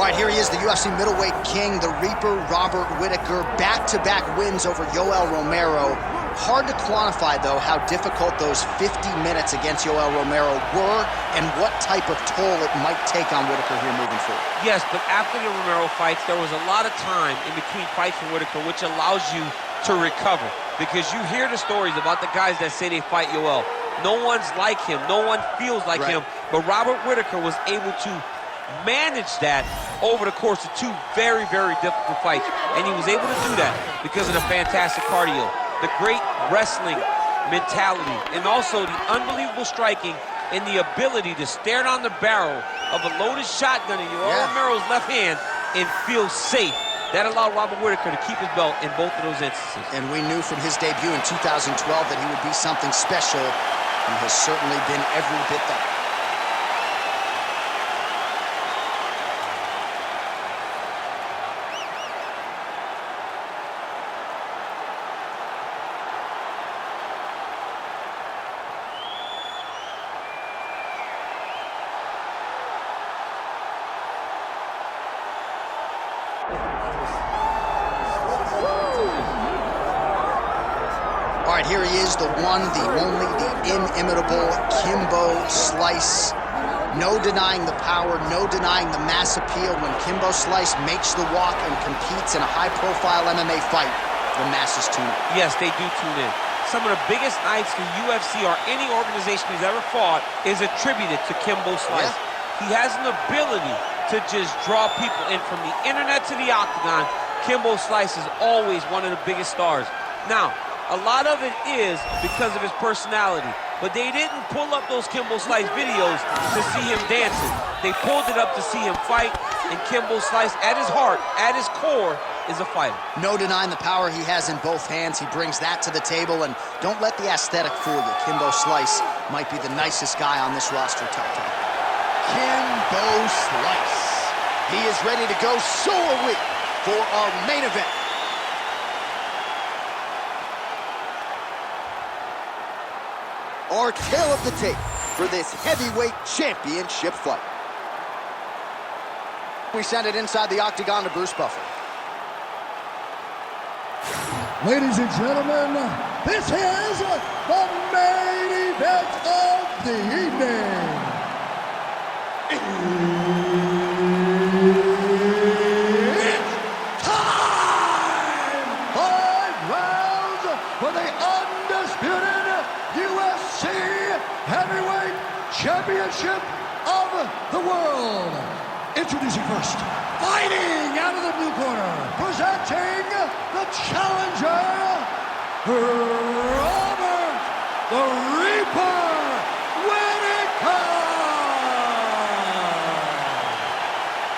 right, here he is, the UFC middleweight king, the Reaper, Robert Whittaker. Back-to-back wins over Yoel Romero. Hard to quantify, though, how difficult those 50 minutes against Yoel Romero were and what type of toll it might take on Whittaker here moving forward. Yes, but after the Romero fights, there was a lot of time in between fights for Whittaker, which allows you to recover. Because you hear the stories about the guys that say they fight Yoel. No one's like him. No one feels like him. But Robert Whittaker was able to manage that over the course of two very, very difficult fights. And he was able to do that because of the fantastic cardio, the great wrestling mentality, and also the unbelievable striking and the ability to stare down the barrel of a loaded shotgun in Yoel Romero's left hand and feel safe. That allowed Robert Whittaker to keep his belt in both of those instances. And we knew from his debut in 2012 that he would be something special. He has certainly been every bit that. All right, here he is, the one, the only, the inimitable Kimbo Slice. No denying the power, no denying the mass appeal. When Kimbo Slice makes the walk and competes in a high-profile MMA fight, the masses tune in. Yes, they do tune in. Some of the biggest nights the UFC or any organization he's ever fought is attributed to Kimbo Slice. He has an ability to just draw people in from the internet to the octagon. Kimbo Slice is always one of the biggest stars. Now, a lot of it is because of his personality, but they didn't pull up those Kimbo Slice videos to see him dancing. They pulled it up to see him fight, and Kimbo Slice, at his heart, at his core, is a fighter. No denying the power he has in both hands. He brings that to the table, and don't let the aesthetic fool you. Kimbo Slice might be the nicest guy on this roster, top. Kimbo Slice. He is ready to go, so are we, for our main event. Our tale of the tape for this heavyweight championship fight. We send it inside the octagon to Bruce Buffer. Ladies and gentlemen, this is the main event of the evening. It's time! 5 rounds for the undisputed UFC Heavyweight Championship of the world. Introducing first, fighting out of the blue corner, presenting the challenger, Robert the Reaper Whittaker.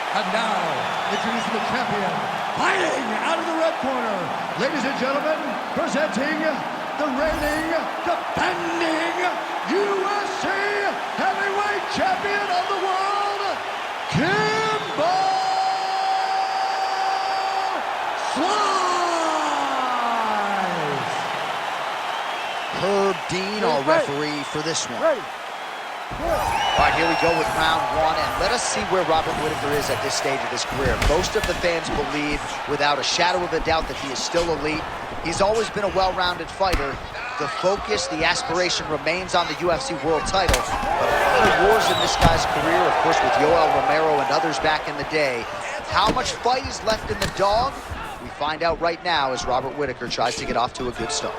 And now, introducing the champion, fighting out of the red corner, ladies and gentlemen, presenting the reigning, defending UFC Heavyweight Champion of the world, Kimbo Slice. Herb Dean, our referee for this one. Ready. All right, here we go with round one, and let us see where Robert Whittaker is at this stage of his career. Most of the fans believe, without a shadow of a doubt, that he is still elite. He's always been a well-rounded fighter. The focus, the aspiration remains on the UFC world title. But a lot of wars in this guy's career, of course, with Yoel Romero and others back in the day. How much fight is left in the dog? We find out right now as Robert Whittaker tries to get off to a good start.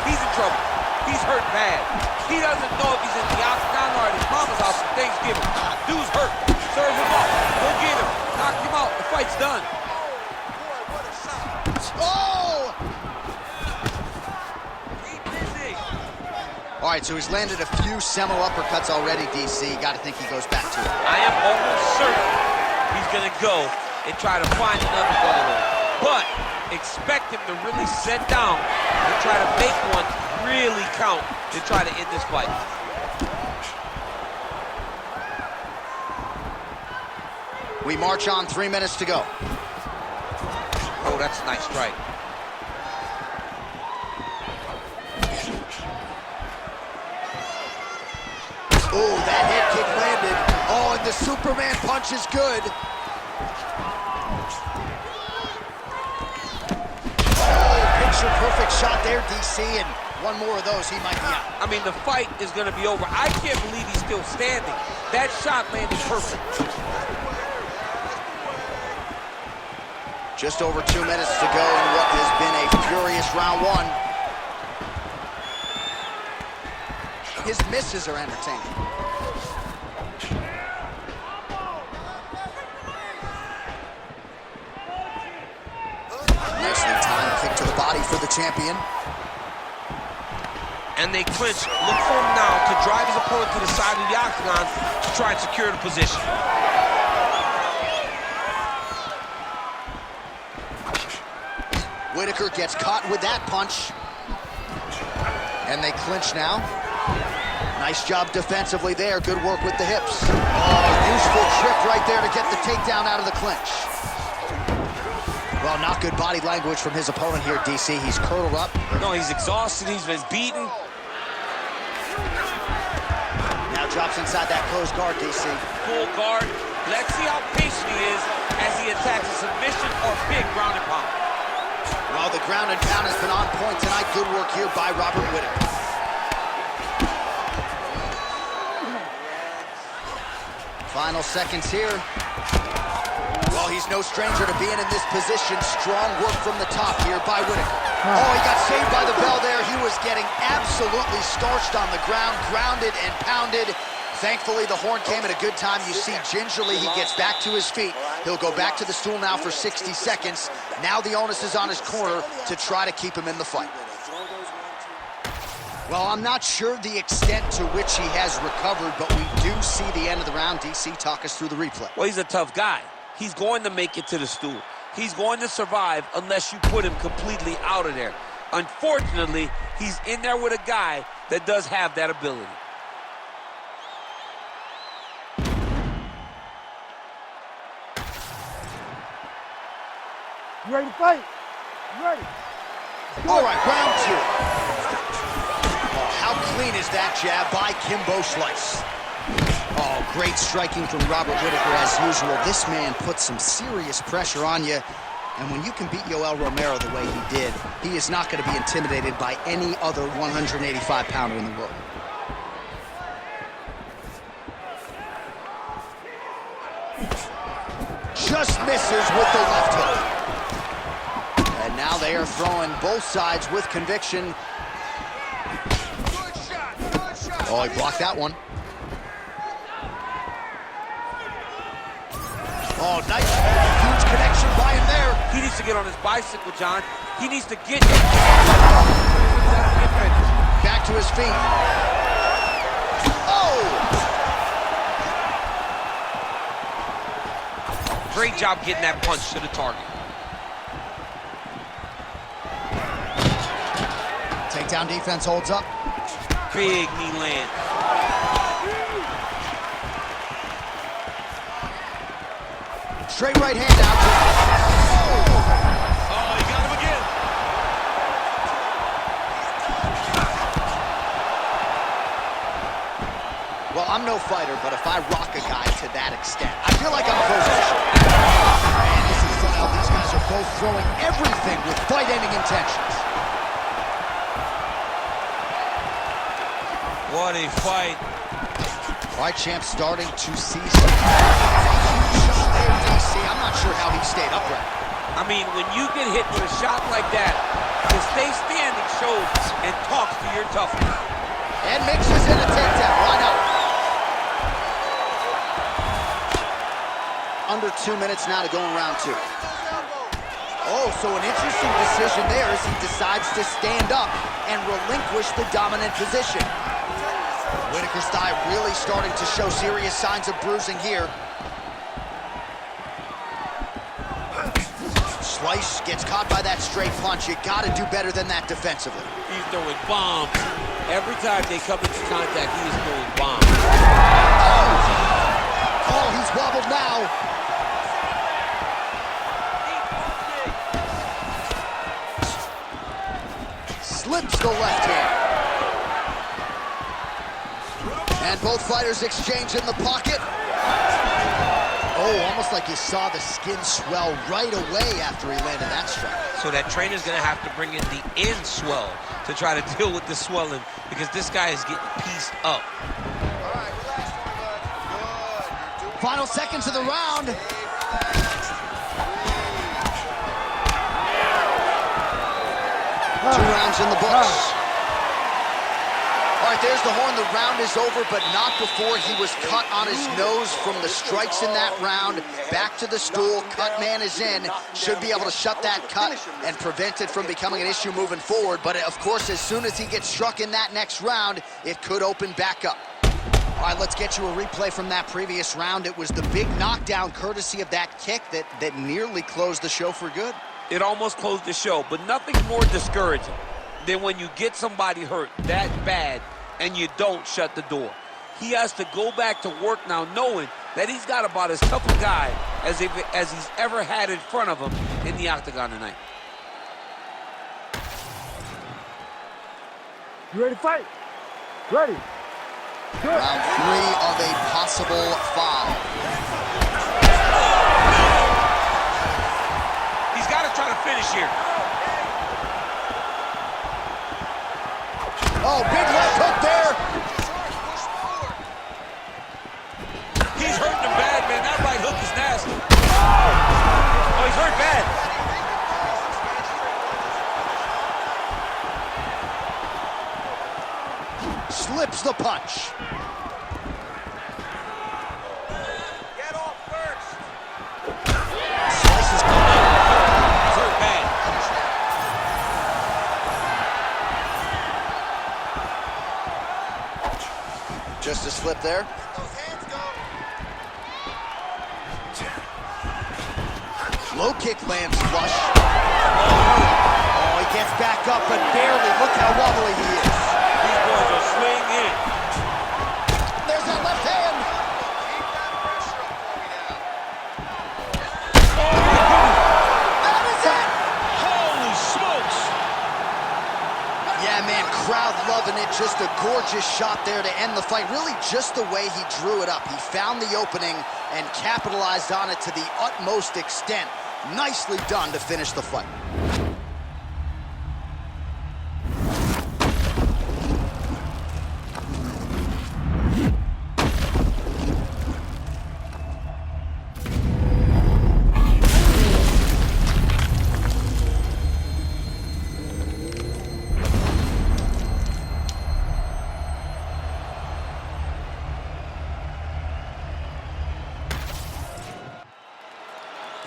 He's in trouble. He's hurt bad. He doesn't know if he's in the octagon or at his mama's house for Thanksgiving. Dude's hurt. Serve him up. Go get him. Knock him out. The fight's done. Oh! All right, so he's landed a few seminal uppercuts already, DC. Got to think he goes back to it. I am almost certain he's going to go and try to find another one of them. But expect him to really sit down and try to make one really count to try to end this fight. We march on, 3 minutes to go. Oh, that's a nice strike. Ooh, that head kick landed. Oh, and the Superman punch is good. Oh, picture-perfect shot there, DC, and one more of those, he might be out. I mean, the fight is going to be over. I can't believe he's still standing. That shot landed perfect. Just over 2 minutes to go in what has been a furious round one. His misses are entertaining. Nicely timed kick to the body for the champion. And they clinch. Look for him now to drive his opponent to the side of the octagon to try and secure the position. Whittaker gets caught with that punch. And they clinch now. Nice job defensively there. Good work with the hips. Oh, useful trick right there to get the takedown out of the clinch. Well, not good body language from his opponent here, DC. He's curled up. No, he's exhausted. He's been beaten. Now drops inside that closed guard, DC. Full guard. Let's see how patient he is as he attacks a submission or big ground and pound. Well, the ground and pound has been on point tonight. Good work here by Robert Whittaker. Final seconds here. Well, he's no stranger to being in this position. Strong work from the top here by Whittaker. Oh, he got saved by the bell there. He was getting absolutely starched on the ground, grounded and pounded. Thankfully, the horn came at a good time. You see, gingerly, he gets back to his feet. He'll go back to the stool now for 60 seconds. Now the onus is on his corner to try to keep him in the fight. Well, I'm not sure the extent to which he has recovered, but we do see the end of the round. DC, talk us through the replay. Well, he's a tough guy. He's going to make it to the stool. He's going to survive unless you put him completely out of there. Unfortunately, he's in there with a guy that does have that ability. You ready to fight? You ready? All right, round two. Oh, how clean is that jab by Kimbo Slice? Oh, great striking from Robert Whittaker as usual. This man puts some serious pressure on you. And when you can beat Yoel Romero the way he did, he is not going to be intimidated by any other 185-pounder in the world. Just misses with the left hook. And now they are throwing both sides with conviction. Oh, he blocked that one. Oh, nice, huge connection by him there. He needs to get on his bicycle, John. He needs to get back to his feet. Oh! Great job getting that punch to the target. Takedown defense holds up. Big knee land. Straight right hand out. Oh, he got him again. Well, I'm no fighter, but if I rock a guy to that extent, I feel like I'm close to shit. Man, this is wild. These guys are both throwing everything with fight-ending intentions. What a fight. All right, champ, starting to see some huge shot there, DC. I'm not sure how he stayed upright. I mean, when you get hit with a shot like that, to stay standing shows and talks to your toughness. And mixes in a takedown. Why not? Under 2 minutes now to go in round two. Oh, so an interesting decision there as he decides to stand up and relinquish the dominant position. Whittaker's thigh really starting to show serious signs of bruising here. Slice gets caught by that straight punch. You gotta do better than that defensively. He's throwing bombs. Every time they come into contact, he is throwing bombs. Oh, he's wobbled now. Slips the left hand. And And both fighters exchange in the pocket. Oh, almost like you saw the skin swell right away after he landed that strike. So that trainer's going to have to bring in the end swell to try to deal with the swelling because this guy is getting pieced up. All right, relax, good. Final seconds of the round. 2 rounds in the books. All right, there's the horn. The round is over, but not before he was cut on his nose from the strikes in that round. Back to the stool. Cut man is in. Should be able to shut that cut and prevent it from becoming an issue moving forward. But, of course, as soon as he gets struck in that next round, it could open back up. All right, let's get you a replay from that previous round. It was the big knockdown courtesy of that kick that nearly closed the show for good. It almost closed the show, but nothing's more discouraging than when you get somebody hurt that bad and you don't shut the door. He has to go back to work now knowing that he's got about as tough a guy as he's ever had in front of him in the octagon tonight. You ready to fight? Ready. Good. Round 3 of a possible 5. He's got to try to finish here. Oh, big left hook there. He's hurting him bad, man. That right hook is nasty. Oh, he's hurt bad. Slips the punch. Get off first. Slice is coming. He's hurt bad. Just a slip there. Let those hands go. Low kick lands flush. Oh, he gets back up, but barely. Look how wobbly he is. These boys are swinging. There's that left hand. Keep that pressure up for me now. That is it. Holy smokes. Yeah, man, crowd loving it. Just a gorgeous shot there to end the fight. Really just the way he drew it up. He found the opening and capitalized on it to the utmost extent. Nicely done to finish the fight.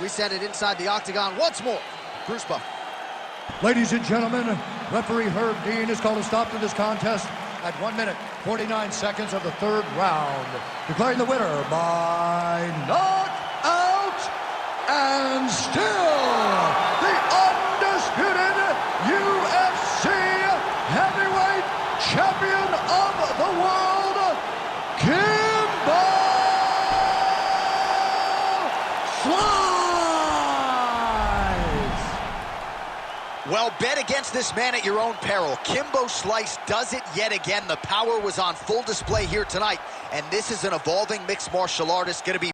We send it inside the octagon once more. Bruce Buffer. Ladies and gentlemen, referee Herb Dean has called a stop to this contest at 1 minute, 49 seconds of the 3rd round, declaring the winner by knockout and still the undisputed UFC heavyweight champion of the world, Kimbo Slice! Well, bet against this man at your own peril. Kimbo Slice does it yet again. The power was on full display here tonight, and this is an evolving mixed martial artist going to be